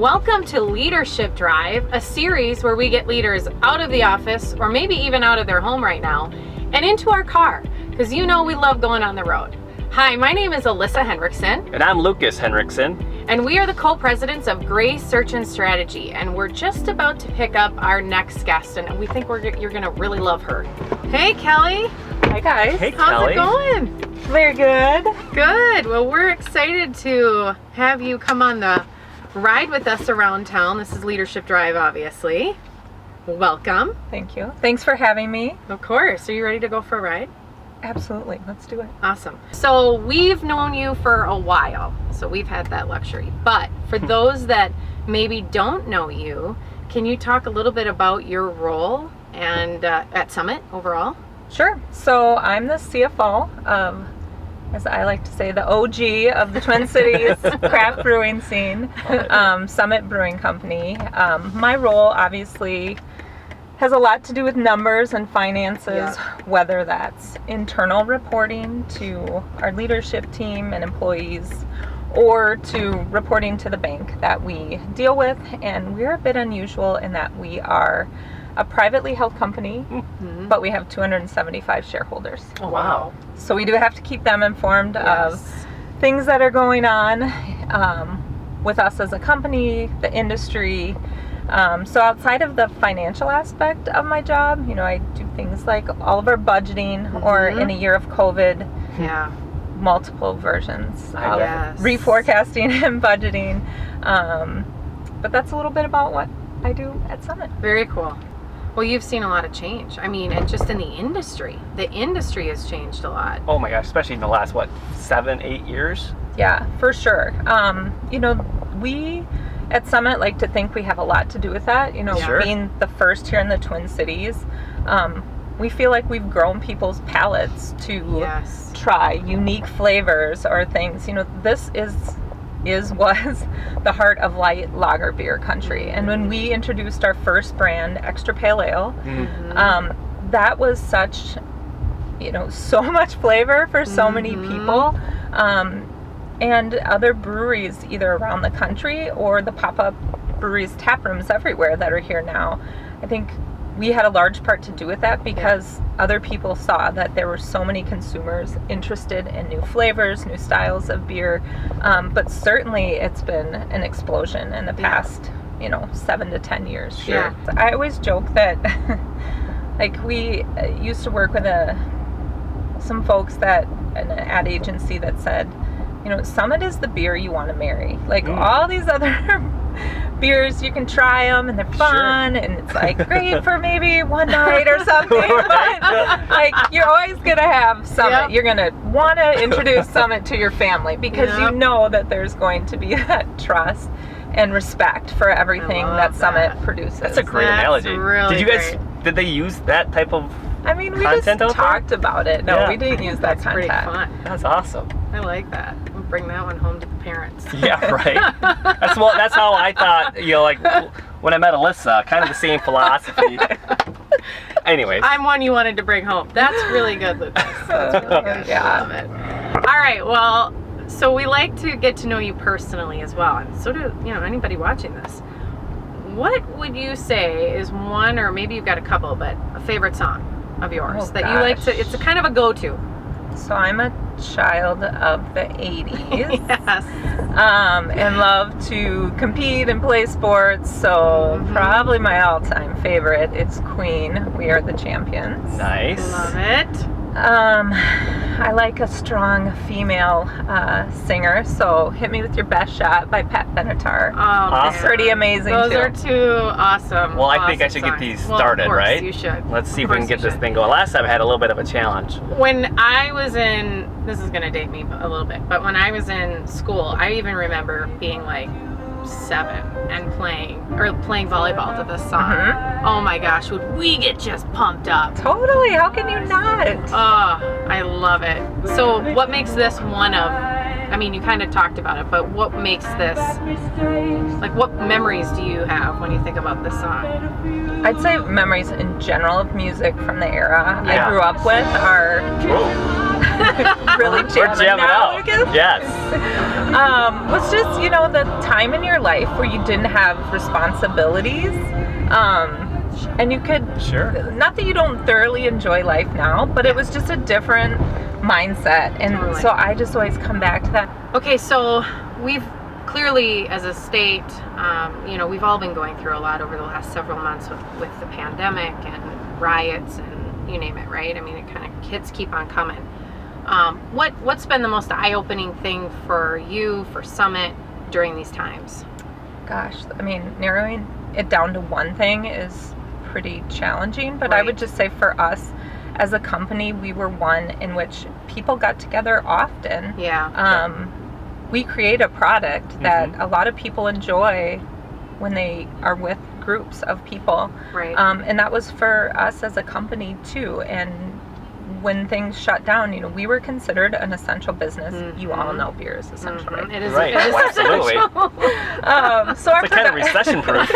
Welcome to Leadership Drive, a series where we get leaders out of the office or maybe even out of their home right now and into our car, because you know we love going on the road. Hi, my name is Alissa Henriksen. And I'm Lucas Henriksen. And we are the co-presidents of Gray Search and Strategy, and we're just about to pick up our next guest, and we think you're going to really love her. Hey, Kelly. Hi, guys. Hey, How's Kelly. it going? Very good. Good. Well, we're excited to have you come on the ride with us around town. This is Leadership Drive, obviously. Welcome. Thank you. Thanks for having me. Of course. Are you ready to go for a ride? Absolutely. Let's do it. Awesome. So we've known you for a while, so we've had that luxury. But for those that maybe don't know you, can you talk a little bit about your role and at Summit overall? Sure. So I'm the CFO of, as I like to say, the OG of the Twin Cities craft brewing scene, Summit Brewing Company. My role obviously has a lot to do with numbers and finances, whether that's internal reporting to our leadership team and employees, or to reporting to the bank that we deal with. And we're a bit unusual in that we are a privately held company, but we have 275 shareholders. Oh, wow. So we do have to keep them informed of things that are going on with us as a company, the industry. So outside of the financial aspect of my job, you know, I do things like all of our budgeting, or in a year of COVID, multiple versions of reforecasting and budgeting. But that's a little bit about what I do at Summit. Very cool. Well, you've seen a lot of change. I mean, and just in the industry has changed a lot. Oh my gosh, especially in the last, 7-8 years? Yeah, for sure. You know, we at Summit like to think we have a lot to do with that. You know, being the first here in the Twin Cities, we feel like we've grown people's palates to try unique flavors or things. You know, this was the heart of light lager beer country. And when we introduced our first brand, Extra Pale Ale, that was such, you know, so much flavor for so many people. And other breweries either around the country or the pop-up breweries, tap rooms everywhere that are here now. I think we had a large part to do with that because other people saw that there were so many consumers interested in new flavors, new styles of beer. But certainly it's been an explosion in the past, 7 to 10 years. Sure. I always joke that like we used to work with some folks an ad agency that said, Summit is the beer you want to marry. Like all these other beers, you can try them and they're fun and it's like great for maybe one night or something. But like you're always gonna have Summit. You're gonna want to introduce Summit to your family because you know that there's going to be that trust and respect for everything that Summit produces. That's a great analogy. Really did they use that type of we just talked about it. No, we didn't use that content. Pretty fun. That's awesome. I like that. We'll bring that one home to the parents. Yeah, right. That's how I thought, like when I met Alissa, kind of the same philosophy. Anyways. I'm one you wanted to bring home. That's really good, Lucas. That's really good. I love it. All right, well, so we like to get to know you personally as well, and so do, anybody watching this. What would you say is one, or maybe you've got a couple, but a favorite song of yours that you like to, it's a kind of a go-to? So I'm a child of the 80s. Yes. And love to compete and play sports. So probably my all-time favorite is Queen, We Are the Champions. Nice. Love it. I like a strong female singer, so Hit Me With Your Best Shot by Pat Benatar. Awesome. Pretty amazing. Those are two awesome. Well, I think I should get these started, of course, right? You should. Let's see if we can get this thing going. Last time I had a little bit of a challenge. When I was this is going to date me a little bit, but when I was in school, I even remember being like 7 and playing volleyball to this song. Oh my gosh, would we get just pumped up? Totally. How can you not? Oh, I love it. So what makes this one of, you kind of talked about it, but what makes this, like what memories do you have when you think about this song? I'd say memories in general of music from the era I grew up with are really jamming now, out. Lucas? Yes. Was just, you know, the time in your life where you didn't have responsibilities. And you could, not that you don't thoroughly enjoy life now, but it was just a different mindset. And so I just always come back to that. Okay, so we've clearly, as a state, you know, we've all been going through a lot over the last several months with the pandemic and riots and you name it, right? I mean, it kind of, hits keep on coming. What's been the most eye-opening thing for you, for Summit, during these times? Gosh, I mean, narrowing it down to one thing is pretty challenging, but I would just say for us as a company, we were one in which people got together often. We create a product that a lot of people enjoy when they are with groups of people. And that was for us as a company too. And when things shut down, you know, we were considered an essential business. You all know beer is essential, right? It is, right. It is Absolutely. So it's kind of recession-proof.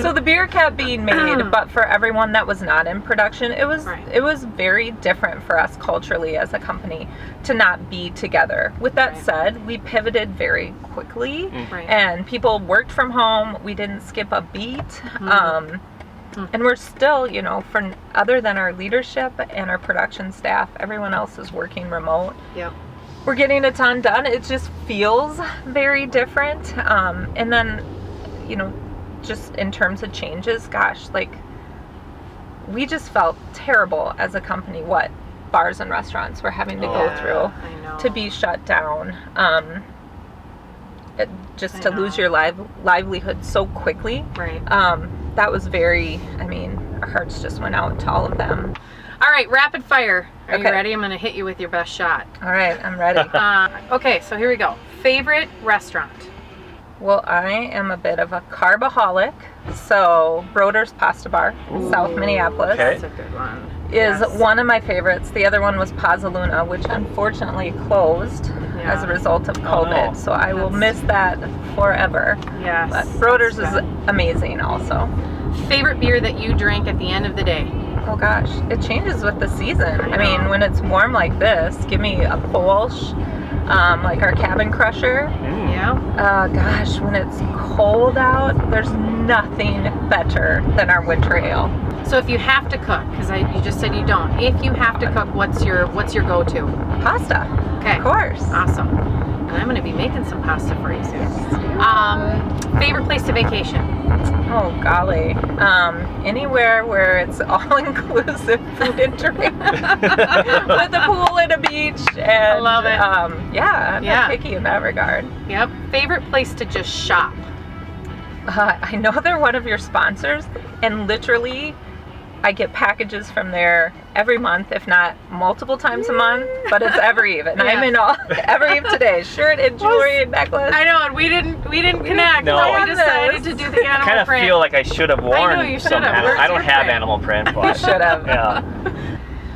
So the beer kept being made, but for everyone that was not in production, it was very different for us culturally as a company to not be together. With that said, we pivoted very quickly, and people worked from home. We didn't skip a beat. And we're still, you know, other than our leadership and our production staff, everyone else is working remote. We're getting a ton done. It just feels very different. And then, you know, just in terms of changes, gosh, like, we just felt terrible as a company what bars and restaurants were having to go through to be shut down. To lose your livelihood so quickly. That was very, I mean, our hearts just went out to all of them. All right, rapid fire. Are you ready? I'm going to hit you with your best shot. All right, I'm ready. Okay, so here we go. Favorite restaurant? Well, I am a bit of a carbaholic, so Broder's Pasta Bar in South Minneapolis. That's a good one. Is one of my favorites. The other one was Pazzaluna, which unfortunately closed as a result of COVID. So I will miss that forever. But Broder's is amazing also. Favorite beer that you drink at the end of the day? Oh gosh, it changes with the season. I mean, when it's warm like this, give me a Kolsch, like our Cabin Crusher. Gosh, when it's cold out, there's nothing better than our winter ale. So if you have to cook, because you just said you don't, if you have to cook, what's your go-to? Pasta. Okay. Of course. Awesome. And I'm going to be making some pasta for you soon. Favorite place to vacation? Oh golly, anywhere where it's all-inclusive food and drink, with a pool and a beach, and I love it. I'm not picky in that regard. Favorite place to just shop? I know they're one of your sponsors, and literally, I get packages from there every month, if not multiple times a month, but it's Evereve, and I'm in all Evereve today. Shirt and jewelry and necklace. I know, and we didn't connect. No. We decided to do the animal print. I kind of feel like I should have worn I know, you should have. I don't have animal print, but you should have. Yeah.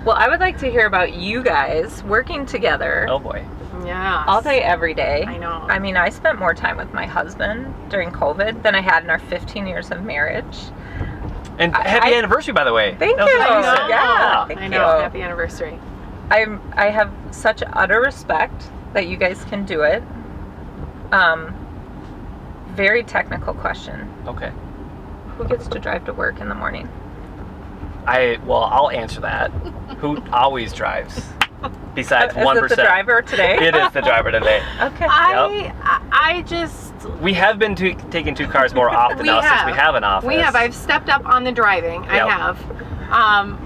Well, I would like to hear about you guys working together. Oh boy. Yeah. All day, every day. I know. I mean, I spent more time with my husband during COVID than I had in our 15 years of marriage. And happy anniversary, by the way. Thank you. Yeah, thank I you. know. Happy anniversary. I have such utter respect that you guys can do it. Very technical question. Okay. Who gets to drive to work in the morning? I'll answer that. Who always drives? Besides 1%. Is it the driver today? It is the driver today. Okay. I just... We have been taking two cars more often now since we have an office. We have. I've stepped up on the driving. I have.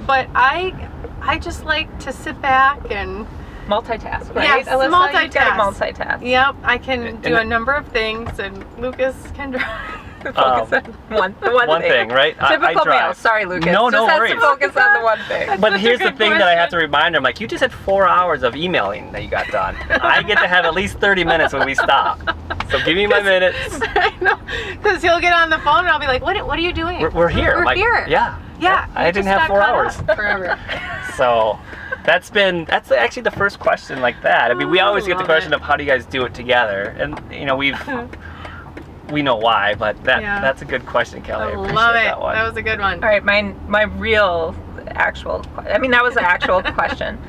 But I just like to sit back and... Multitask, right? Yes, Alyssa, multitask. You gotta multitask. Yep, I can do a number of things, and Lucas can drive. Focus on the one thing, right? Typical I drive. male. Sorry, Lucas. No Just worries. has to focus on the one thing. But here's the thing that I have to remind her. I'm like, you just had 4 hours of emailing that you got done. I get to have at least 30 minutes when we stop. So give me my minutes. I know, because he'll get on the phone and I'll be like, what are you doing? We're here. We're here. Yeah. Yeah. I didn't have 4 hours. Forever. So that's actually the first question like that. I mean, we always get the question of how do you guys do it together? And, you know, we know why, but that's a good question, Kelly. I appreciate love it. That one. That was a good one. All right, my real that was the actual question.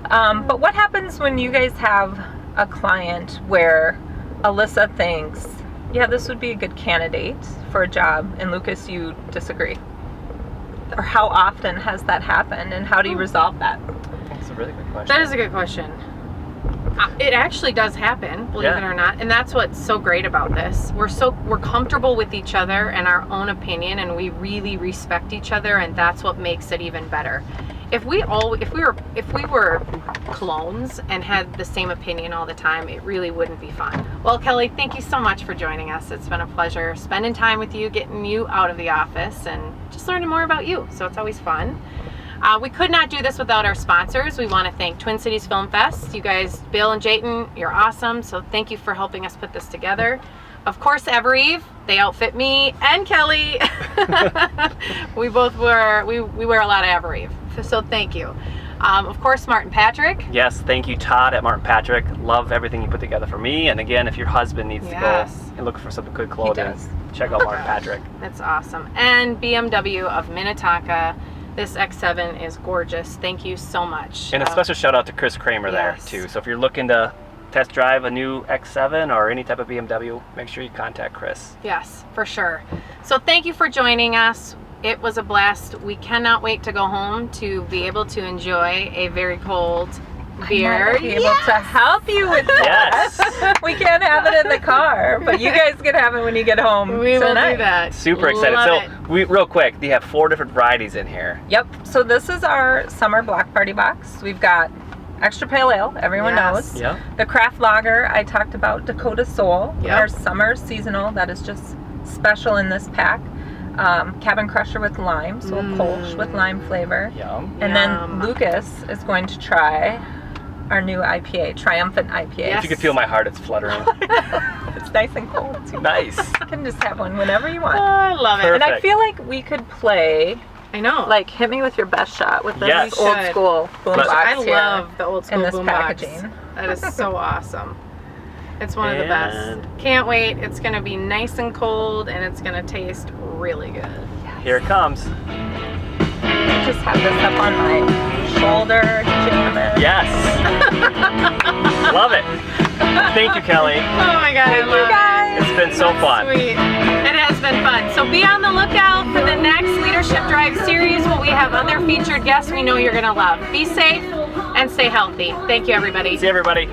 But what happens when you guys have a client where Alissa thinks, yeah, this would be a good candidate for a job, and Lucas, you disagree? Or how often has that happened, and how do you resolve that? That's a really good question. That is a good question. It actually does happen, believe it or not, and that's what's so great about this. We're comfortable with each other and our own opinion, and we really respect each other, and that's what makes it even better. If we were clones and had the same opinion all the time, it really wouldn't be fun. Well, Kelly, thank you so much for joining us. It's been a pleasure spending time with you, getting you out of the office, and just learning more about you. So it's always fun. We could not do this without our sponsors. We want to thank Twin Cities Film Fest. You guys, Bill and Jayton, you're awesome. So thank you for helping us put this together. Of course, Evereve, they outfit me and Kelly. we wear a lot of Evereve. So thank you. Of course, Martin Patrick. Yes, thank you, Todd at Martin Patrick. Love everything you put together for me. And again, if your husband needs to go and look for some good clothing, check out Martin Patrick. That's awesome. And BMW of Minnetonka. This X7 is gorgeous. Thank you so much. And a special shout out to Chris Kramer there too. So if you're looking to test drive a new X7 or any type of BMW, make sure you contact Chris. Yes, for sure. So thank you for joining us. It was a blast. We cannot wait to go home to be able to enjoy a very cold beer. I might be able to help you with that. Yes. We can't have it in the car, but you guys can have it when you get home. We will do that. Super excited. Love so real quick, you have 4 different varieties in here. Yep. So this is our summer block party box. We've got extra pale ale, everyone knows. Yep. The craft lager, I talked about Dakota Soul. Yep. Our summer seasonal, that is just special in this pack. Cabin Crusher with lime, so a Kolsch with lime flavor. Yum. And then Lucas is going to try our new IPA, Triumphant IPA. Yes. If you can feel my heart, it's fluttering. It's nice and cold too. Nice. You can just have one whenever you want. Oh, I love it. Perfect. And I feel like we could play, I know. like, hit me with your best shot with this Yes. old school boombox. I love the old school in this boombox. packaging. That is so awesome. It's one of the best. Can't wait. It's going to be nice and cold, and it's going to taste really good. Yes. Here it comes. Just have this up on my shoulder, jam it. Yes. Love it. Thank you, Kelly. Oh my God, Thank you guys. It's been so fun. Sweet. It has been fun. So be on the lookout for the next Leadership Drive series where we have other featured guests we know you're going to love. Be safe and stay healthy. Thank you, everybody. See you, everybody.